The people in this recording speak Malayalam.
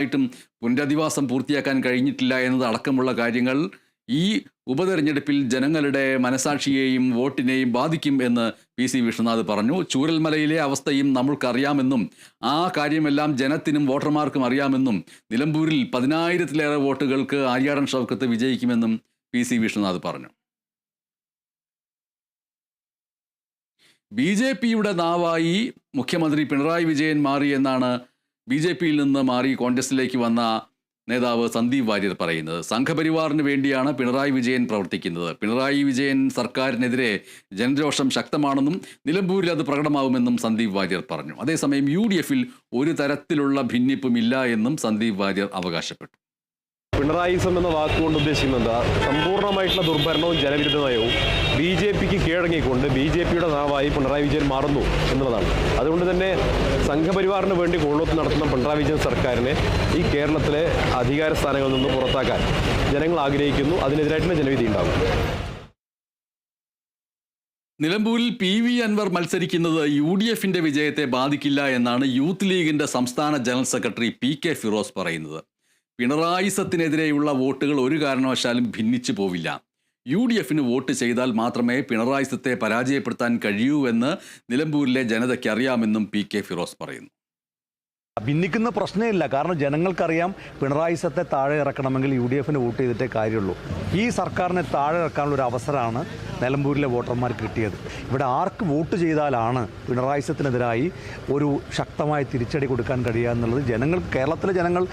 ും പുനരധിവാസം പൂർത്തിയാക്കാൻ കഴിഞ്ഞിട്ടില്ല എന്നത് അടക്കമുള്ള കാര്യങ്ങൾ ഈ ഉപതെരഞ്ഞെടുപ്പിൽ ജനങ്ങളുടെ മനസാക്ഷിയെയും വോട്ടിനെയും ബാധിക്കും എന്ന് പി.സി. വിശ്വനാഥ് പറഞ്ഞു. ചൂരൽമലയിലെ അവസ്ഥയും നമ്മൾക്കറിയാമെന്നും ആ കാര്യമെല്ലാം ജനത്തിനും വോട്ടർമാർക്കും അറിയാമെന്നും നിലമ്പൂരിൽ 10,000-ലേറെ വോട്ടുകൾക്ക് ആര്യാടൻ ഷൗക്കത്ത് വിജയിക്കുമെന്നും പി.സി. വിശ്വനാഥ് പറഞ്ഞു. ബി.ജെ.പിയുടെ നാവായി മുഖ്യമന്ത്രി പിണറായി വിജയൻ മാറിയെന്നാണ് ബി.ജെ.പിയിൽ നിന്ന് മാറി കോൺഗ്രസിലേക്ക് വന്ന നേതാവ് സന്ദീപ് വാര്യർ പറയുന്നത്. സംഘപരിവാറിന് വേണ്ടിയാണ് പിണറായി വിജയൻ പ്രവർത്തിക്കുന്നത്. പിണറായി വിജയൻ സർക്കാരിനെതിരെ ജനരോഷം ശക്തമാണെന്നും നിലമ്പൂരിൽ അത് പ്രകടമാവുമെന്നും സന്ദീപ് വാര്യർ പറഞ്ഞു. അതേസമയം UDF-ൽ ഒരു തരത്തിലുള്ള ഭിന്നിപ്പുമില്ല എന്നും സന്ദീപ് വാര്യർ അവകാശപ്പെട്ടു. പിണറായിസം എന്ന വാക്കുകൊണ്ട് ഉദ്ദേശിക്കുന്നത് സമ്പൂർണ്ണമായിട്ടുള്ള ദുർഭരണവും ജനവിരുദ്ധ നയവും BJPക്ക് കീഴടങ്ങിക്കൊണ്ട് BJPയുടെ നാവായി പിണറായി വിജയൻ മാറുന്നു എന്നുള്ളതാണ്. അതുകൊണ്ട് തന്നെ സംഘപരിവാറിന് വേണ്ടി കൊള്ളൂത്ത് നടത്തുന്ന പിണറായി വിജയൻ സർക്കാരിനെ ഈ കേരളത്തിലെ അധികാര സ്ഥാനങ്ങളിൽ നിന്ന് പുറത്താക്കാൻ ജനങ്ങൾ ആഗ്രഹിക്കുന്നു. അതിനെതിരായിട്ടുള്ള ജനവിധി ഉണ്ടാകും. നിലമ്പൂരിൽ PV അൻവർ മത്സരിക്കുന്നത് UDF-ന്റെ വിജയത്തെ ബാധിക്കില്ല എന്നാണ് യൂത്ത് ലീഗിന്റെ സംസ്ഥാന ജനറൽ സെക്രട്ടറി PK ഫിറോസ് പറയുന്നത്. പിണറായിസത്തിനെതിരെയുള്ള വോട്ടുകൾ ഒരു കാരണവശാലും ഭിന്നിച്ചു പോവില്ല. UDF-ന് വോട്ട് ചെയ്താൽ മാത്രമേ പിണറായിസത്തെ പരാജയപ്പെടുത്താൻ കഴിയൂ എന്ന് നിലമ്പൂരിലെ ജനതയ്ക്ക് അറിയാമെന്നും PK ഫിറോസ് പറയുന്നു. ഭിന്നിക്കുന്ന പ്രശ്നമില്ല. കാരണം ജനങ്ങൾക്കറിയാം പിണറായിസത്തെ താഴെ ഇറക്കണമെങ്കിൽ UDF-ന് വോട്ട് ചെയ്തിട്ടേ കാര്യമുള്ളൂ. ഈ സർക്കാരിനെ താഴെ ഇറക്കാനുള്ള ഒരു അവസരമാണ് നിലമ്പൂരിലെ വോട്ടർമാർക്ക് കിട്ടിയത്. ഇവിടെ ആർക്ക് വോട്ട് ചെയ്താലാണ് പിണറായിസത്തിനെതിരായി ഒരു ശക്തമായ തിരിച്ചടി കൊടുക്കാൻ കഴിയുക എന്നുള്ളത് കേരളത്തിലെ ജനങ്ങൾ